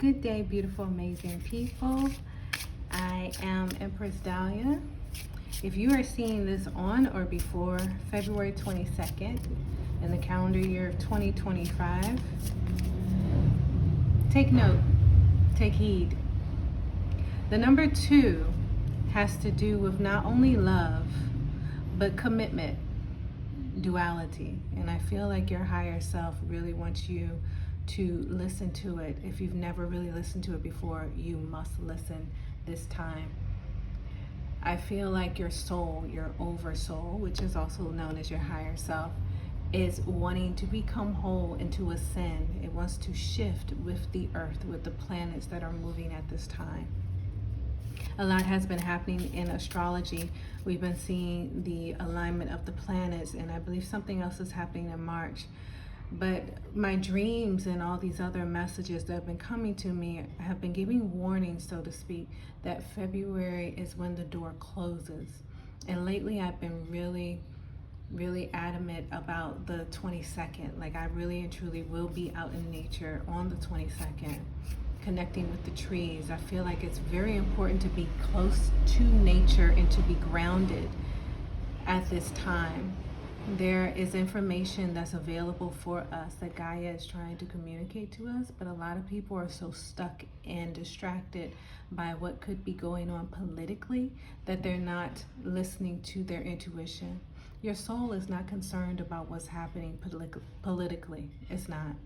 Good day, beautiful, amazing people. I am Empress Dahlia. If you are seeing this on or before February 22nd in the calendar year of 2025, take note, take heed. The number 2 has to do with not only love, but commitment, duality. And I feel like your higher self really wants you to listen to it. If you've never really listened to it before, you must listen this time. I feel like your soul, your oversoul, which is also known as your higher self, is wanting to become whole and to ascend. It wants to shift with the earth, with the planets that are moving at this time. A lot has been happening in astrology. We've been seeing the alignment of the planets, and I believe something else is happening in March. But my dreams and all these other messages that have been coming to me have been giving warnings, so to speak, that February is when the door closes. And lately I've been really adamant about the 22nd. Like, I really and truly will be out in nature on the 22nd, connecting with the trees. I feel like it's very important to be close to nature and to be grounded at this time. There is information that's available for us that Gaia is trying to communicate to us, but a lot of people are so stuck and distracted by what could be going on politically that they're not listening to their intuition. Your soul is not concerned about what's happening politically. It's not.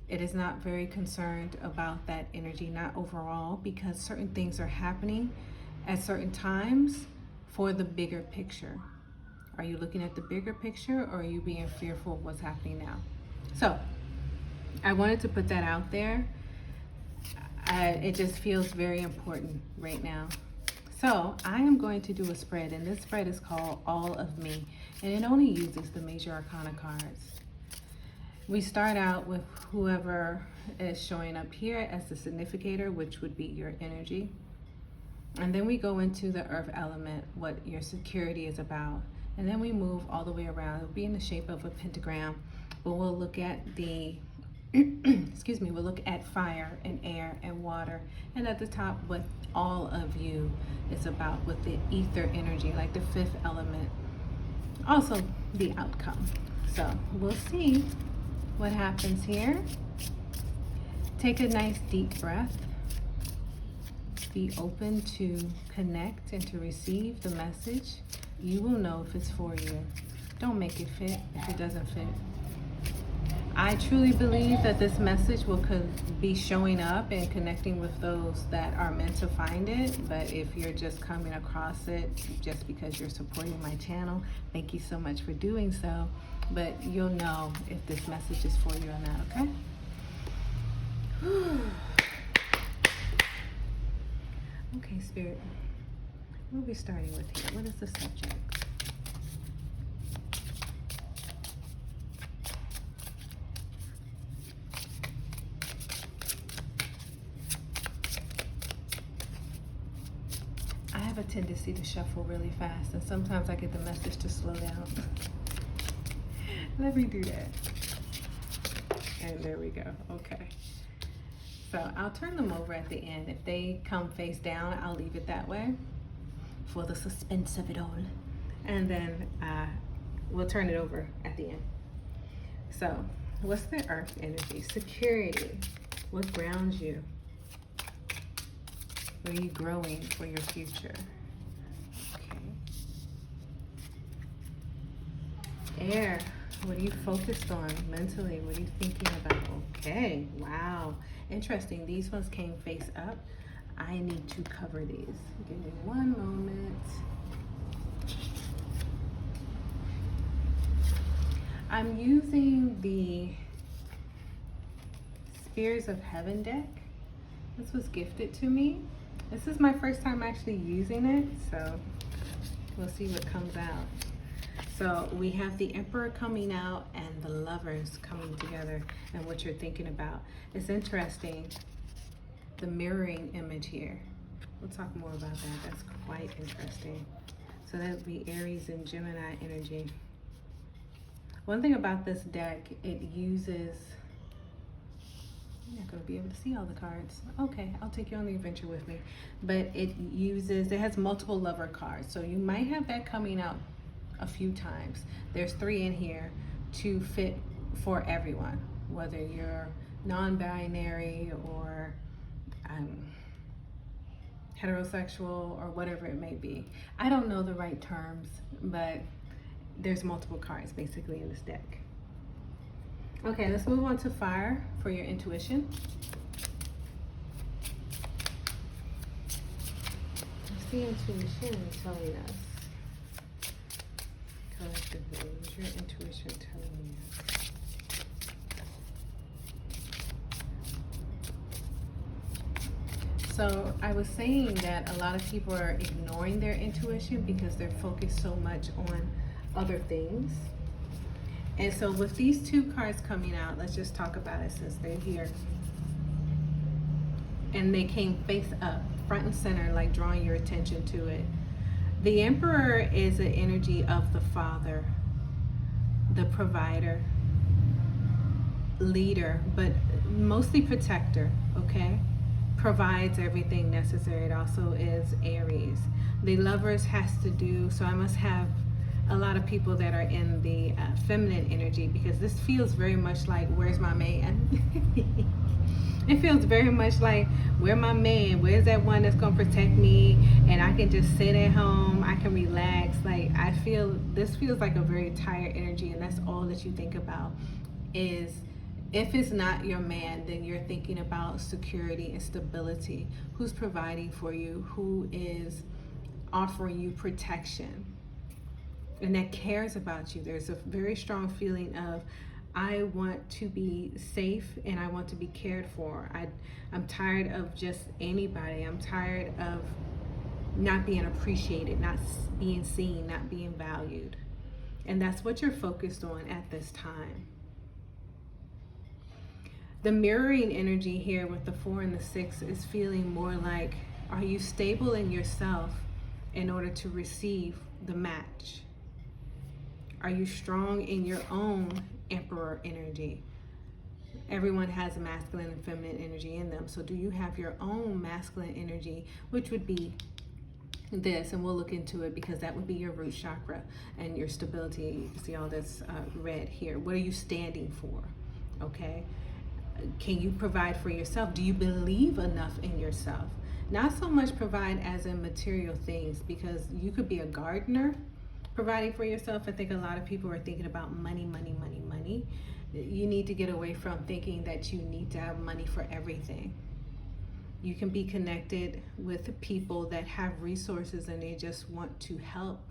It is not very concerned about that energy, not overall, because certain things are happening at certain times for the bigger picture. Are you looking at the bigger picture, or are you being fearful of what's happening now? So I wanted to put that out there. It just feels very important right now. So I am going to do a spread, and this spread is called All of Me, and it only uses the major arcana cards. We start out with whoever is showing up here as the significator, which would be your energy. And then we go into the earth element, what your security is about. And then we move all the way around. It'll be in the shape of a pentagram, but we'll look at the, excuse me, we'll look at fire and air and water. And at the top, what all of you is about with the ether energy, like the 5th element. Also the outcome. So we'll see what happens here. Take a nice deep breath. Be open to connect and to receive the message. You will know if it's for you. Don't make it fit if it doesn't fit. I truly believe that this message will be showing up and connecting with those that are meant to find it. But if you're just coming across it just because you're supporting my channel, thank you so much for doing so. But you'll know if this message is for you or not, okay? Okay, Spirit. What are we starting with here? What is the subject? I have a tendency to shuffle really fast, and sometimes I get the message to slow down. Let me do that. And there we go. Okay. So I'll turn them over at the end. If they come face down, I'll leave it that way for the suspense of it all. And then we'll turn it over at the end. So what's the earth energy? Security. What grounds you? Where are you growing for your future? Okay. Air. What are you focused on mentally? What are you thinking about? Okay, wow. Interesting. These ones came face up. I need to cover these. Give me one moment. I'm using the Spears of Heaven deck. This was gifted to me. This is my first time actually using it, so we'll see what comes out. So we have the Emperor coming out and the Lovers coming together, and what you're thinking about. It's interesting, the mirroring image here. We'll talk more about that. That's quite interesting. So that would be Aries and Gemini energy. One thing about this deck, it uses You're not going to be able to see all the cards. Okay, I'll take you on the adventure with me. But it has multiple lover cards. So you might have that coming out a few times. There's 3 in here to fit for everyone, whether you're non-binary or heterosexual or whatever it may be. I don't know the right terms, but there's multiple cards basically in this deck. Okay, let's move on to fire for your intuition. What's the intuition telling us? Collectively, what's your intuition telling you? So I was saying that a lot of people are ignoring their intuition because they're focused so much on other things. And so with these 2 cards coming out, let's just talk about it since they're here. And they came face up, front and center, like drawing your attention to it. The Emperor is an energy of the father, the provider, leader, but mostly protector, okay? Provides everything necessary. It also is Aries. The Lovers has to do, so I must have a lot of people that are in the feminine energy, because this feels very much like, where's my man? It feels very much like, where's my man? Where's that one that's gonna protect me and I can just sit at home, I can relax? Like, this feels like a very tired energy, and that's all that you think about is, if it's not your man, then you're thinking about security and stability. Who's providing for you? Who is offering you protection? And that cares about you. There's a very strong feeling of, I want to be safe and I want to be cared for. I'm tired of just anybody. I'm tired of not being appreciated, not being seen, not being valued. And that's what you're focused on at this time. The mirroring energy here with the 4 and the 6 is feeling more like, are you stable in yourself in order to receive the match? Are you strong in your own Emperor energy? Everyone has masculine and feminine energy in them. So do you have your own masculine energy, which would be this, and we'll look into it because that would be your root chakra and your stability. See all this red here. What are you standing for? Okay. Can you provide for yourself? Do you believe enough in yourself? Not so much provide as in material things, because you could be a gardener providing for yourself. I think a lot of people are thinking about money, money, money, money. You need to get away from thinking that you need to have money for everything. You can be connected with people that have resources and they just want to help.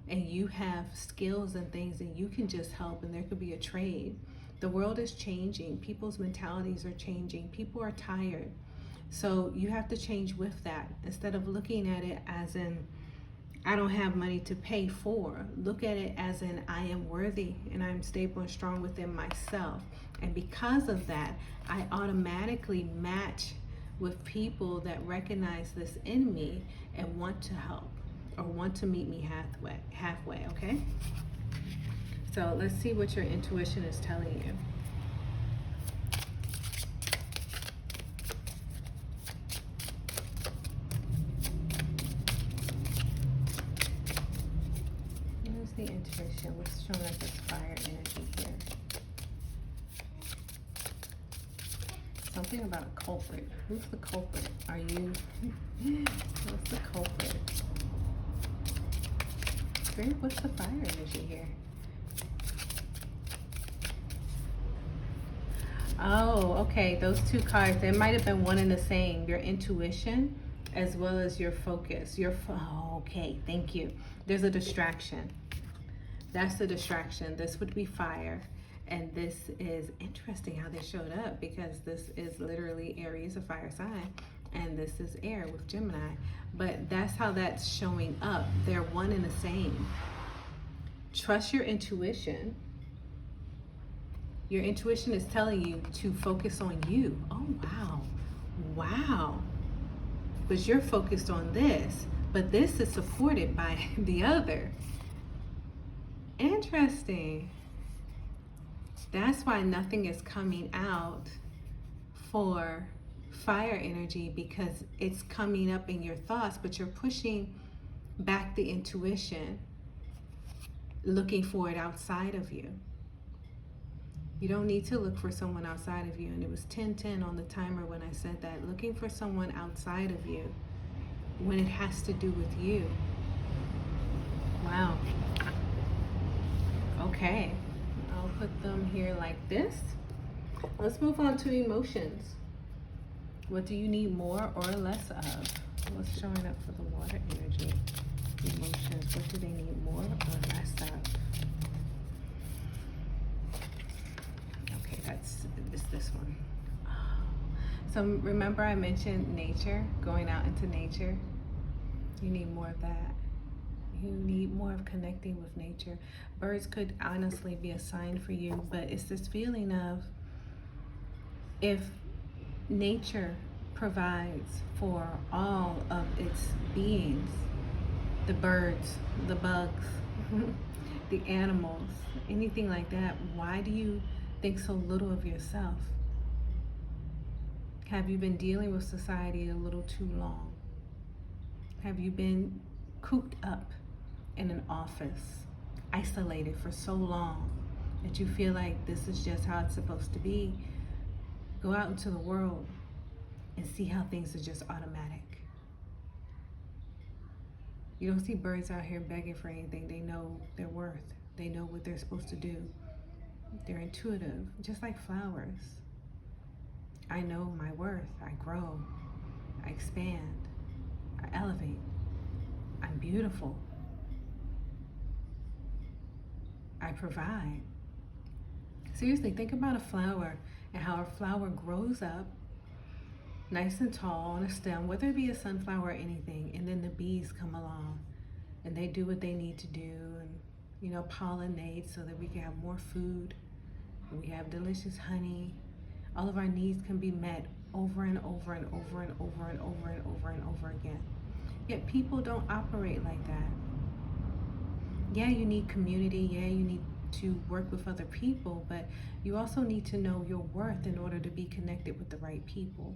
And you have skills and things and you can just help, and there could be a trade. The world is changing. People's mentalities are changing. People are tired. So you have to change with that. Instead of looking at it as in, I don't have money to pay for, look at it as in, I am worthy and I'm stable and strong within myself. And because of that, I automatically match with people that recognize this in me and want to help or want to meet me halfway, okay? So let's see what your intuition is telling you. Where's the intuition? What's showing us this fire energy here? Something about a culprit. Who's the culprit? Are you? What's the culprit? Spirit, what's the fire energy here? Oh, okay. Those 2 cards, they might have been one and the same. Your intuition as well as your focus. Oh, okay. Thank you. There's a distraction. That's the distraction. This would be fire. And this is interesting how they showed up, because this is literally Aries, a fire sign, and this is air with Gemini. But that's how that's showing up. They're one and the same. Trust your intuition. Your intuition is telling you to focus on you. Oh, wow. Wow. But you're focused on this, but this is supported by the other. Interesting. That's why nothing is coming out for fire energy because it's coming up in your thoughts, but you're pushing back the intuition, looking for it outside of you. You don't need to look for someone outside of you. And it was 10:10 on the timer when I said that. Looking for someone outside of you when it has to do with you. Wow. Okay. I'll put them here like this. Let's move on to emotions. What do you need more or less of? What's showing up for the water energy? Emotions. What do they need more or less of? Okay, that's this one. So remember I mentioned nature, going out into nature. You need more of that. You need more of connecting with nature. Birds could honestly be a sign for you, but it's this feeling of if nature provides for all of its beings, the birds, the bugs, the animals, anything like that, why do you think so little of yourself? Have you been dealing with society a little too long? Have you been cooped up in an office, isolated for so long that you feel like this is just how it's supposed to be? Go out into the world and see how things are just automatic. You don't see birds out here begging for anything. They know their worth. They know what they're supposed to do. They're intuitive, just like flowers. I know my worth. I grow. I expand. I elevate. I'm beautiful. I provide. Seriously, think about a flower and how a flower grows up nice and tall on a stem, whether it be a sunflower or anything, and then the bees come along and they do what they need to do and, you know, pollinate so that we can have more food. We have delicious honey. All of our needs can be met over and over and over and over and over and over and over again. Yet people don't operate like that. Yeah, you need community. Yeah, you need to work with other people, but you also need to know your worth in order to be connected with the right people.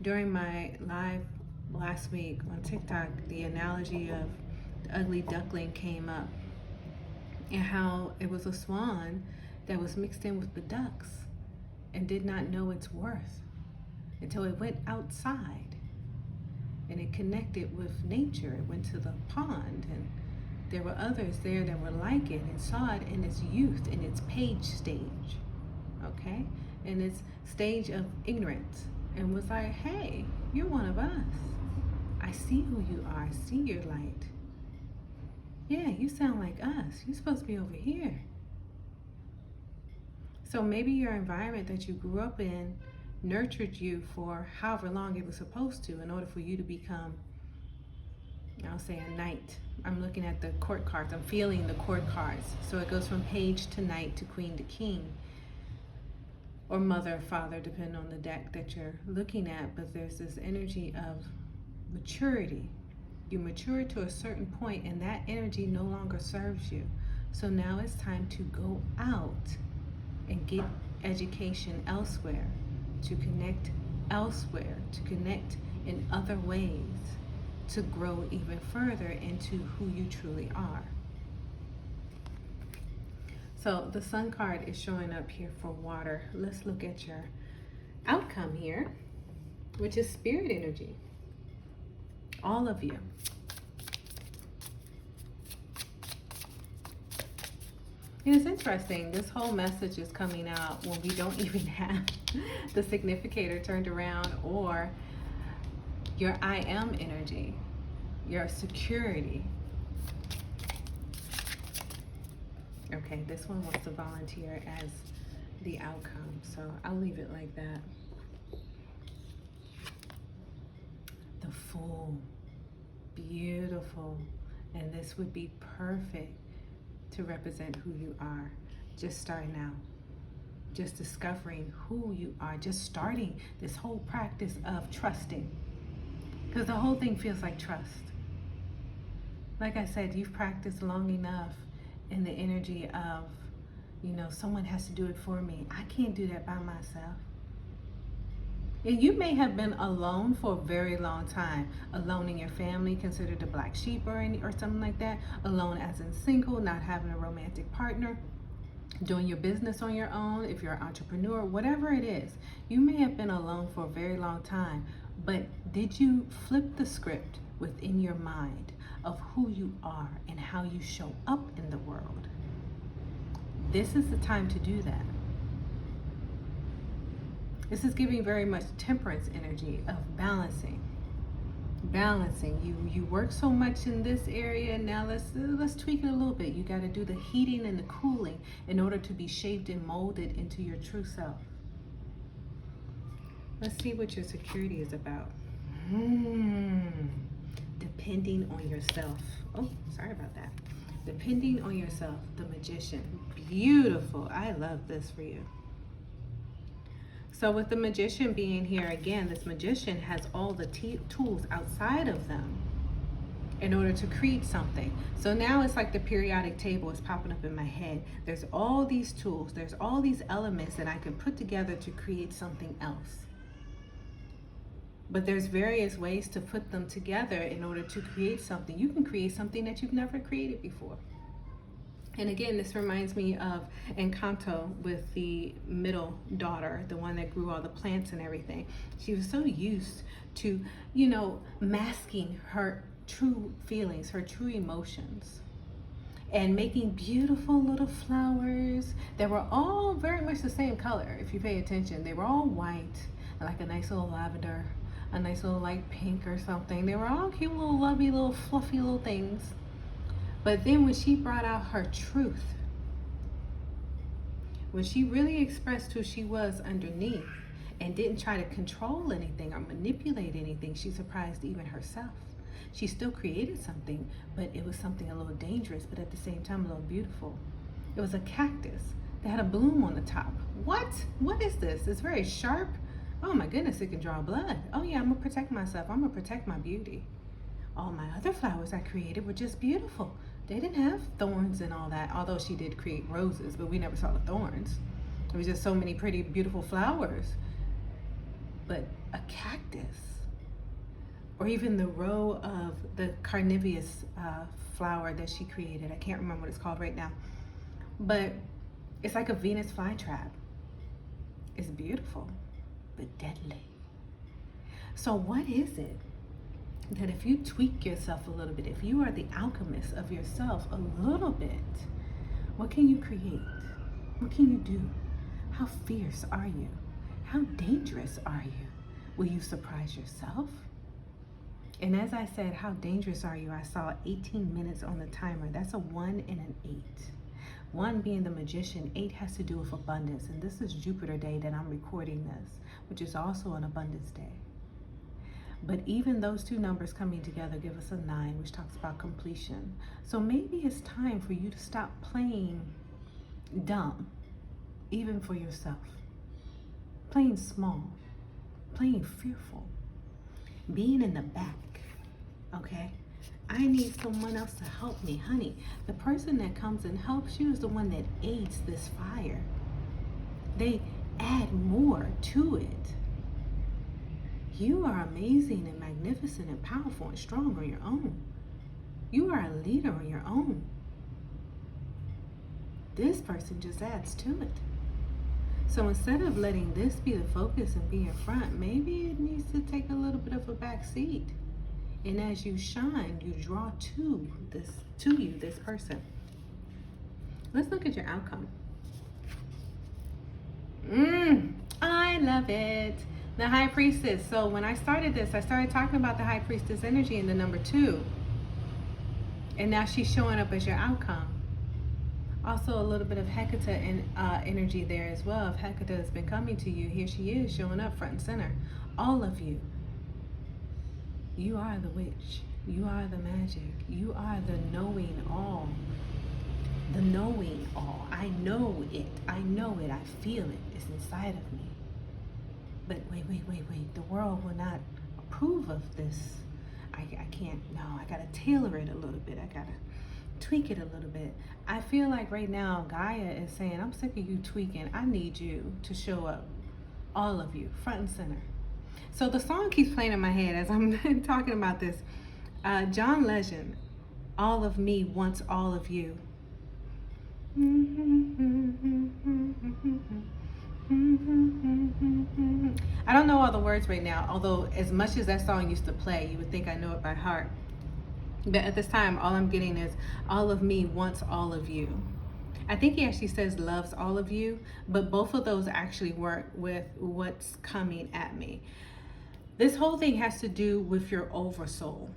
During my live last week on TikTok, the analogy of the ugly duckling came up and how it was a swan that was mixed in with the ducks and did not know its worth until it went outside and it connected with nature. It went to the pond and there were others there that were like it and saw it in its youth, in its page stage, okay? In its stage of ignorance, and was like, hey, you're one of us. I see who you are. I see your light. Yeah, you sound like us. You're supposed to be over here. So maybe your environment that you grew up in nurtured you for however long it was supposed to in order for you to become, I'll say, a knight. I'm looking at the court cards. I'm feeling the court cards. So it goes from page to knight to queen to king, or mother, father, depending on the deck that you're looking at. But there's this energy of maturity. You mature to a certain point and that energy no longer serves you. So now it's time to go out and get education elsewhere, to connect elsewhere, to connect in other ways, to grow even further into who you truly are. So the sun card is showing up here for water. Let's look at your outcome here, which is spirit energy. All of you. And it's interesting, this whole message is coming out when we don't even have the significator turned around, or your I am energy, your security. Okay, this one wants to volunteer as the outcome, so I'll leave it like that. The Fool, beautiful, and this would be perfect to represent who you are. Just starting out, just discovering who you are, just starting this whole practice of trusting, because the whole thing feels like trust. Like I said, you've practiced long enough in the energy of, you know, someone has to do it for me. I can't do that by myself. And you may have been alone for a very long time. Alone in your family, considered a black sheep or something like that. Alone as in single, not having a romantic partner. Doing your business on your own, if you're an entrepreneur, whatever it is. You may have been alone for a very long time. But did you flip the script within your mind of who you are and how you show up in the world? This is the time to do that. This is giving very much temperance energy of balancing. You work so much in this area. Now let's tweak it a little bit. You got to do the heating and the cooling in order to be shaped and molded into your true self. Let's see what your security is about. Depending on yourself. Oh, sorry about that. Depending on yourself, the Magician. Beautiful. I love this for you. So with the Magician being here again, this Magician has all the tools outside of them in order to create something. So now it's like the periodic table is popping up in my head. There's all these tools, there's all these elements that I can put together to create something else. But there's various ways to put them together in order to create something. You can create something that you've never created before. And again, this reminds me of Encanto with the middle daughter, the one that grew all the plants and everything. She was so used to, masking her true feelings, her true emotions, and making beautiful little flowers that were all very much the same color. If you pay attention, they were all white, like a nice little lavender, a nice little light pink or something. They were all cute little lovely little fluffy little things. But then when she brought out her truth, when she really expressed who she was underneath and didn't try to control anything or manipulate anything, she surprised even herself. She still created something, but it was something a little dangerous, but at the same time a little beautiful. It was a cactus that had a bloom on the top. What? What is this? It's very sharp. Oh my goodness, it can draw blood. Oh yeah, I'm gonna protect myself. I'm gonna protect my beauty. All my other flowers I created were just beautiful. They didn't have thorns and all that, although she did create roses, but we never saw the thorns. It was just so many pretty, beautiful flowers. But a cactus, or even the row of the carnivorous flower that she created, I can't remember what it's called right now, but it's like a Venus flytrap. It's beautiful, but deadly. So what is it that if you tweak yourself a little bit, if you are the alchemist of yourself a little bit, what can you create? What can you do? How fierce are you? How dangerous are you? Will you surprise yourself? And as I said, how dangerous are you? I saw 18 minutes on the timer. That's a 1 and an 8. 1 being the Magician, 8 has to do with abundance. And this is Jupiter Day that I'm recording this, which is also an abundance day. But even those two numbers coming together give us a 9, which talks about completion. So maybe it's time for you to stop playing dumb, even for yourself. Playing small, playing fearful, being in the back, okay? I need someone else to help me. Honey, the person that comes and helps you is the one that aids this fire. They add more to it. You are amazing and magnificent and powerful and strong on your own. You are a leader on your own. This person just adds to it. So instead of letting this be the focus and be in front, maybe it needs to take a little bit of a back seat. And as you shine, you draw to you, this person. Let's look at your outcome. I love it. The High Priestess. So when I started this, I started talking about the High Priestess energy in the number 2. And now she's showing up as your outcome. Also a little bit of Hecate energy there as well. If Hecate has been coming to you, here she is showing up front and center. All of you. You are the witch. You are the magic. You are the knowing all. The knowing all. I know it. I know it. I feel it. It's inside of me. But wait. The world will not approve of this. I can't. No, I gotta tailor it a little bit. I gotta tweak it a little bit. I feel like right now Gaia is saying, I'm sick of you tweaking. I need you to show up. All of you, front and center. So the song keeps playing in my head as I'm talking about this. John Legend, All of Me Wants All of You. I don't know all the words right now, although as much as that song used to play, you would think I know it by heart. But at this time, all I'm getting is all of me wants all of you. I think he actually says loves all of you, but both of those actually work with what's coming at me. This whole thing has to do with your oversoul.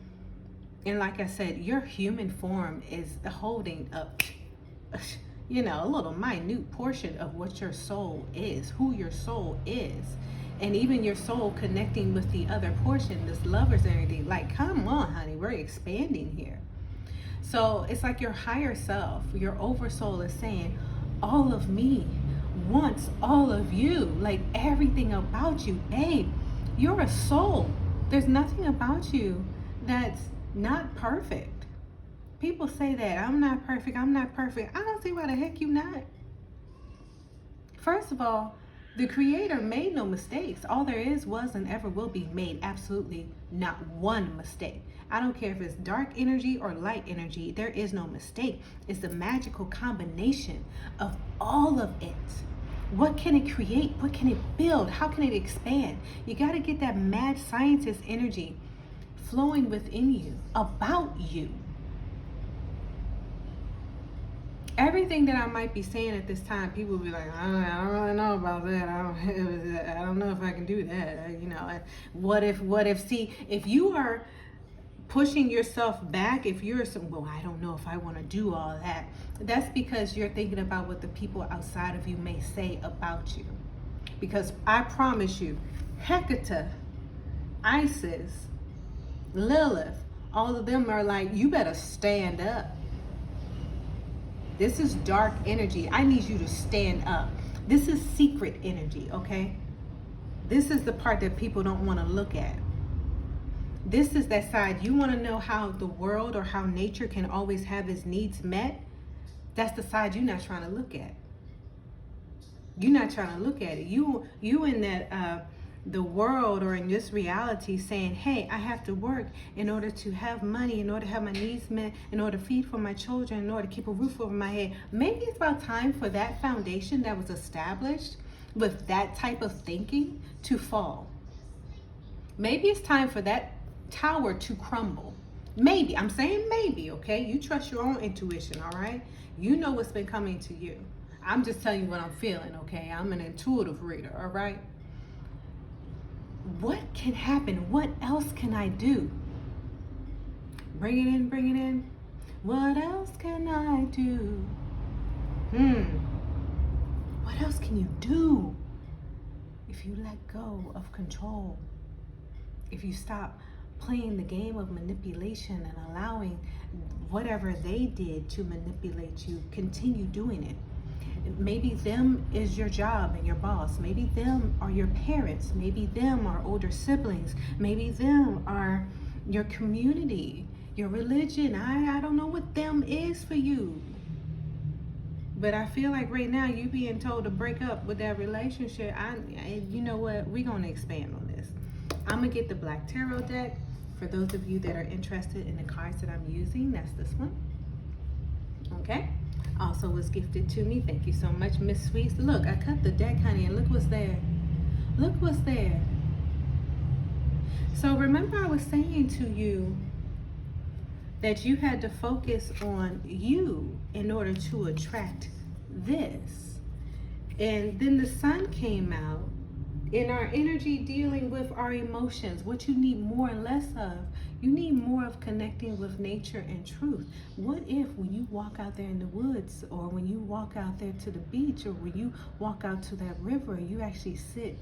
And like I said, your human form is holding up, a little minute portion of what your soul is, who your soul is. And even your soul connecting with the other portion, this lover's energy. Like, come on, honey, we're expanding here. So it's like your higher self, your oversoul is saying, all of me wants all of you. Like everything about you, babe, you're a soul. There's nothing about you that's not perfect. People say that, I'm not perfect, I'm not perfect. I don't see why the heck you not. First of all, the Creator made no mistakes. All there is, was, and ever will be made absolutely not one mistake. I don't care if it's dark energy or light energy. There is no mistake. It's the magical combination of all of it. What can it create? What can it build? How can it expand? You got to get that mad scientist energy flowing within you, about you. Everything that I might be saying at this time, people will be like, I don't really know about that. I don't know if I can do that. What if, see, if you are pushing yourself back, if you're well, I don't know if I want to do all that. That's because you're thinking about what the people outside of you may say about you. Because I promise you, Hecate, Isis, Lilith, all of them are like, you better stand up. This is dark energy. I need you to stand up. This is secret energy, okay? This is the part that people don't want to look at. This is that side. You want to know how the world or how nature can always have its needs met? That's the side you're not trying to look at. You're not trying to look at it. You in that the world or in this reality saying, hey, I have to work in order to have money, in order to have my needs met, in order to feed for my children, in order to keep a roof over my head. Maybe it's about time for that foundation that was established with that type of thinking to fall. Maybe it's time for that tower to crumble. Maybe, I'm saying maybe, okay? You trust your own intuition, all right? You know what's been coming to you. I'm just telling you what I'm feeling, okay? I'm an intuitive reader, all right? What can happen? What else can I do? Bring it in, bring it in. What else can I do? What else can you do? If you let go of control, if you stop playing the game of manipulation and allowing whatever they did to manipulate you, continue doing it. Maybe them is your job and your boss. Maybe them are your parents. Maybe them are older siblings. Maybe them are your community, your religion. I don't know what them is for you. But I feel like right now you being told to break up with that relationship. You know what? We're going to expand on this. I'm going to get the Black Tarot deck. For those of you that are interested in the cards that I'm using, that's this one. Okay? Also was gifted to me. Thank you so much, Miss Sweets. Look, I cut the deck, honey, and look what's there. Look what's there. So remember I was saying to you that you had to focus on you in order to attract this. And then the sun came out in our energy dealing with our emotions. What you need more and less of. You need more of connecting with nature and truth. What if when you walk out there in the woods, or when you walk out there to the beach, or when you walk out to that river, you actually sit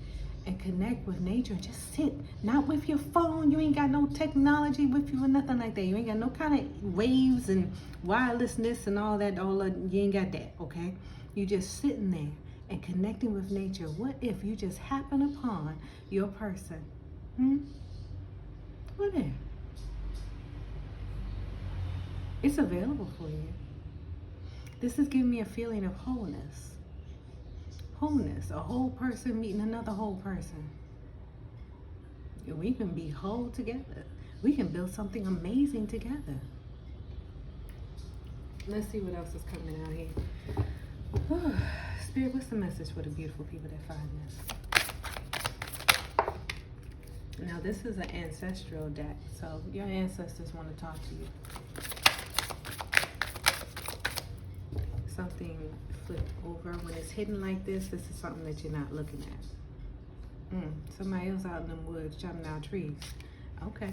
and connect with nature. Just sit, not with your phone. You ain't got no technology with you or nothing like that. You ain't got no kind of waves and wirelessness and all that. You ain't got that, okay? You just sitting there and connecting with nature. What if you just happen upon your person? What if? It's available for you. This is giving me a feeling of wholeness. Wholeness, a whole person meeting another whole person. We can be whole together. We can build something amazing together. Let's see what else is coming out here. Spirit, what's the message for the beautiful people that find this? Now, this is an ancestral deck, so your ancestors want to talk to you. Something flipped over. When it's hidden like this is something that you're not looking at. Somebody else out in them woods chopping down trees. Okay.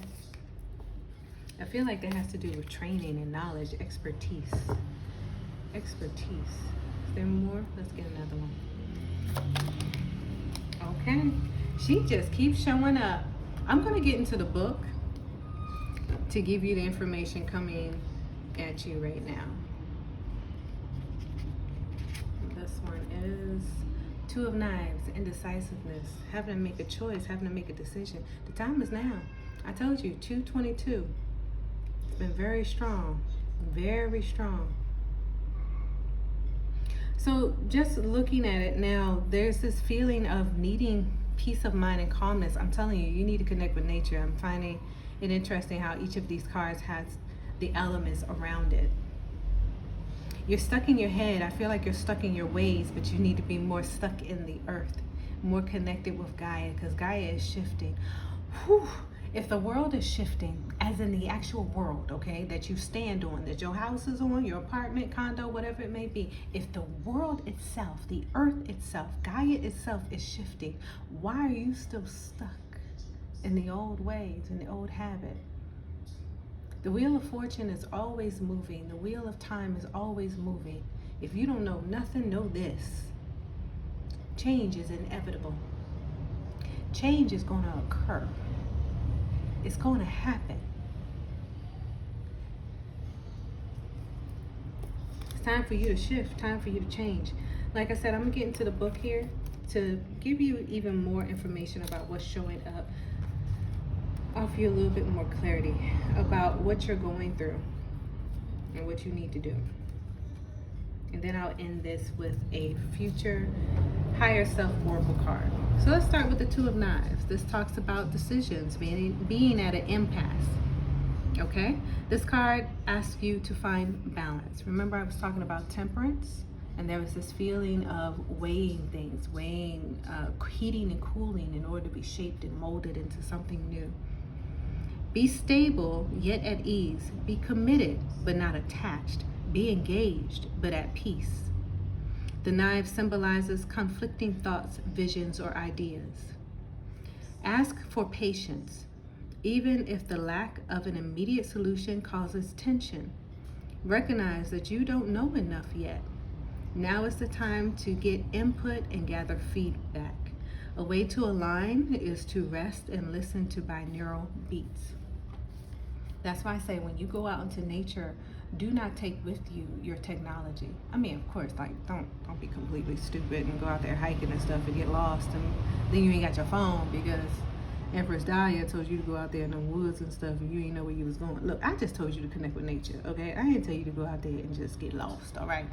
I feel like that has to do with training and knowledge, expertise. Expertise. Is there more? Let's get another one. Okay. She just keeps showing up. I'm going to get into the book to give you the information coming at you right now. This one is Two of Knives, indecisiveness, having to make a choice, having to make a decision. The time is now. I told you, 222. It's been very strong, very strong. So just looking at it now, there's this feeling of needing peace of mind and calmness. I'm telling you, you need to connect with nature. I'm finding it interesting how each of these cards has the elements around it. You're stuck in your head. I feel like you're stuck in your ways, but you need to be more stuck in the earth, more connected with Gaia, because Gaia is shifting. Whew. If the world is shifting, as in the actual world, okay, that you stand on, that your house is on, your apartment, condo, whatever it may be, if the world itself, the earth itself, Gaia itself is shifting, why are you still stuck in the old ways, in the old habit? The wheel of fortune is always moving. The wheel of time is always moving. If you don't know nothing, know this. Change is inevitable. Change is going to occur. It's going to happen. It's time for you to shift, time for you to change. Like I said, I'm going to get into the book here to give you even more information about what's showing up. Offer you a little bit more clarity about what you're going through and what you need to do. And then I'll end this with a future higher self oracle card. So let's start with the Two of Knives. This talks about decisions, being at an impasse. Okay? This card asks you to find balance. Remember I was talking about temperance? And there was this feeling of weighing things, heating and cooling in order to be shaped and molded into something new. Be stable, yet at ease. Be committed, but not attached. Be engaged, but at peace. The knife symbolizes conflicting thoughts, visions, or ideas. Ask for patience, even if the lack of an immediate solution causes tension. Recognize that you don't know enough yet. Now is the time to get input and gather feedback. A way to align is to rest and listen to binaural beats. That's why I say when you go out into nature, do not take with you your technology. I mean, of course, like don't be completely stupid and go out there hiking and stuff and get lost, and then you ain't got your phone because Empress Dahlia told you to go out there in the woods and stuff and you ain't know where you was going. Look, I just told you to connect with nature, okay? I didn't tell you to go out there and just get lost, all right?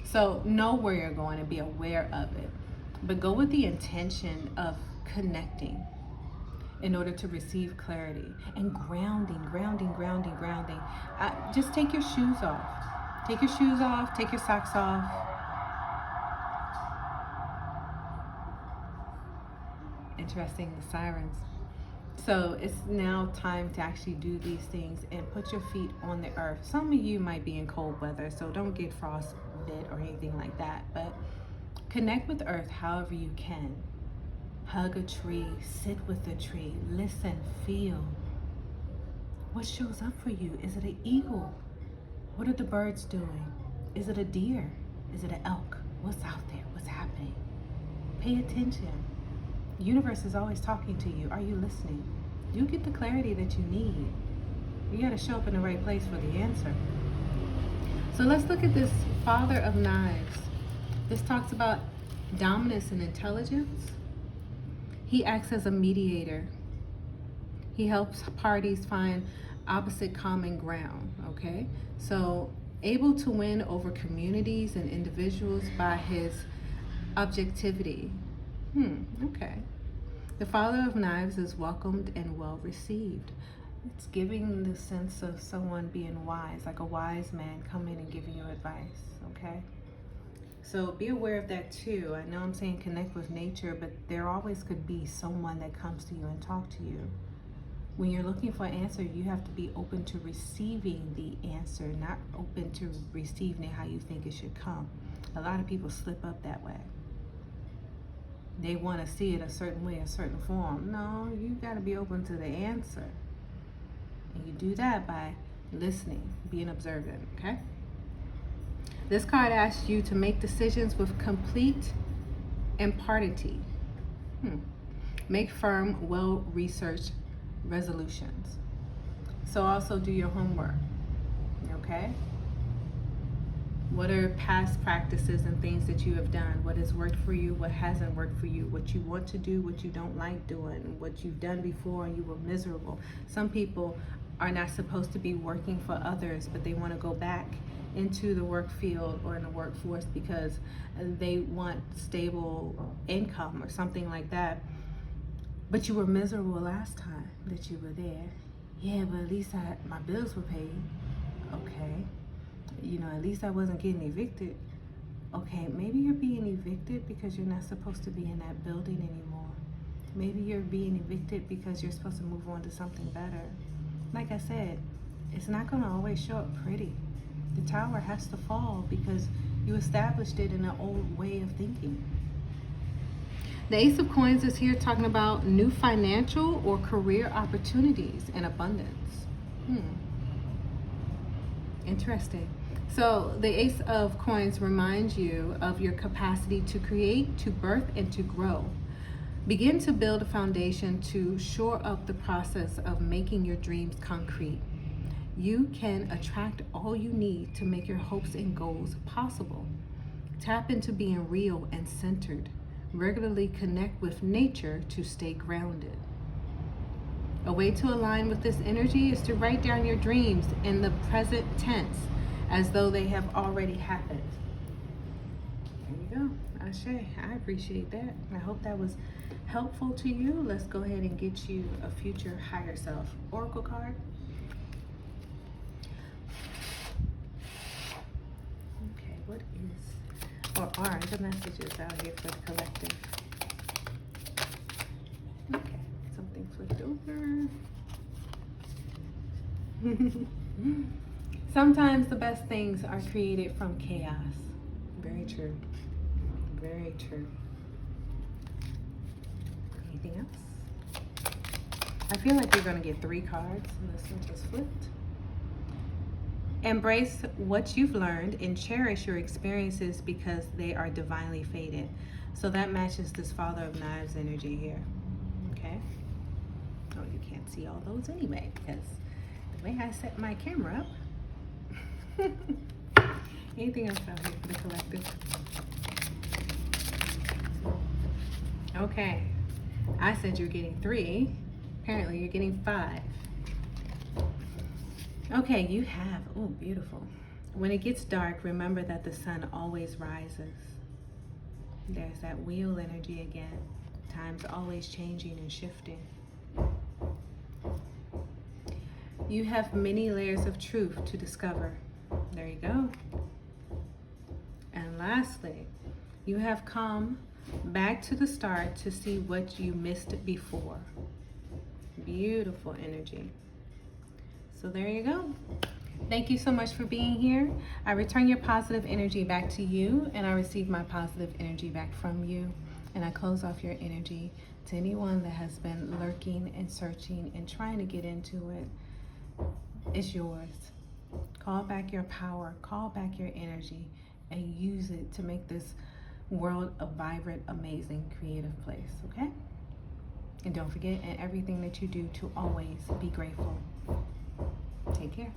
So know where you're going and be aware of it, but go with the intention of connecting in order to receive clarity and grounding. Just take your shoes off. Take your shoes off, take your socks off. Interesting, the sirens. So it's now time to actually do these things and put your feet on the earth. Some of you might be in cold weather, so don't get frostbite or anything like that, but connect with the earth however you can. Hug a tree, sit with a tree, listen, feel. What shows up for you? Is it an eagle? What are the birds doing? Is it a deer? Is it an elk? What's out there? What's happening? Pay attention. The universe is always talking to you. Are you listening? You'll get the clarity that you need. You got to show up in the right place for the answer. So let's look at this Father of Knives. This talks about dominance and intelligence. He acts as a mediator. He helps parties find opposite common ground, okay? So able to win over communities and individuals by his objectivity. Okay. The Father of Knives is welcomed and well received. It's giving the sense of someone being wise, like a wise man coming and giving you advice, okay? So be aware of that too. I know I'm saying connect with nature, but there always could be someone that comes to you and talk to you. When you're looking for an answer, you have to be open to receiving the answer, not open to receiving it how you think it should come. A lot of people slip up that way. They want to see it a certain way, a certain form. No, you got to be open to the answer. And you do that by listening, being observant, okay? This card asks you to make decisions with complete impartiality. Make firm, well-researched resolutions. So also do your homework, okay? What are past practices and things that you have done? What has worked for you? What hasn't worked for you? What you want to do? What you don't like doing? What you've done before and you were miserable? Some people are not supposed to be working for others, but they want to go back into the work field or in the workforce because they want stable income or something like that. But you were miserable last time that you were there. Yeah, but at least my bills were paid. Okay. You know, at least I wasn't getting evicted. Okay, maybe you're being evicted because you're not supposed to be in that building anymore. Maybe you're being evicted because you're supposed to move on to something better. Like I said, it's not going to always show up pretty. The tower has to fall because you established it in an old way of thinking. The Ace of Coins is here talking about new financial or career opportunities and abundance. Interesting. So the Ace of Coins reminds you of your capacity to create, to birth, and to grow. Begin to build a foundation to shore up the process of making your dreams concrete. You can attract all you need to make your hopes and goals possible. Tap into being real and centered. Regularly connect with nature to stay grounded. A way to align with this energy is to write down your dreams in the present tense as though they have already happened. There you go. Ashe. I appreciate that. I hope that was helpful to you. Let's go ahead and get you a future higher self oracle card. Okay, what is or are the messages out here for the collective? Okay, something flipped over. Sometimes the best things are created from chaos. Very true. Very true. Anything else? I feel like you're going to get 3 cards. This one just flipped. Embrace what you've learned and cherish your experiences because they are divinely fated. So that matches this Father of Knives energy here. Okay? Oh, you can't see all those anyway because the way I set my camera up. Anything else out here for the collective? Okay. I said you're getting 3. Apparently you're getting 5. Okay, you have, oh, beautiful. When it gets dark, remember that the sun always rises. There's that wheel energy again. Time's always changing and shifting. You have many layers of truth to discover. There you go. And lastly, you have come back to the start to see what you missed before. Beautiful energy. So there you go. Thank you so much for being here. I return your positive energy back to you, and I receive my positive energy back from you. And I close off your energy to anyone that has been lurking and searching and trying to get into it. It's yours. Call back your power, call back your energy, and use it to make this world a vibrant, amazing, creative place, okay? And don't forget, in everything that you do, to always be grateful. Take care.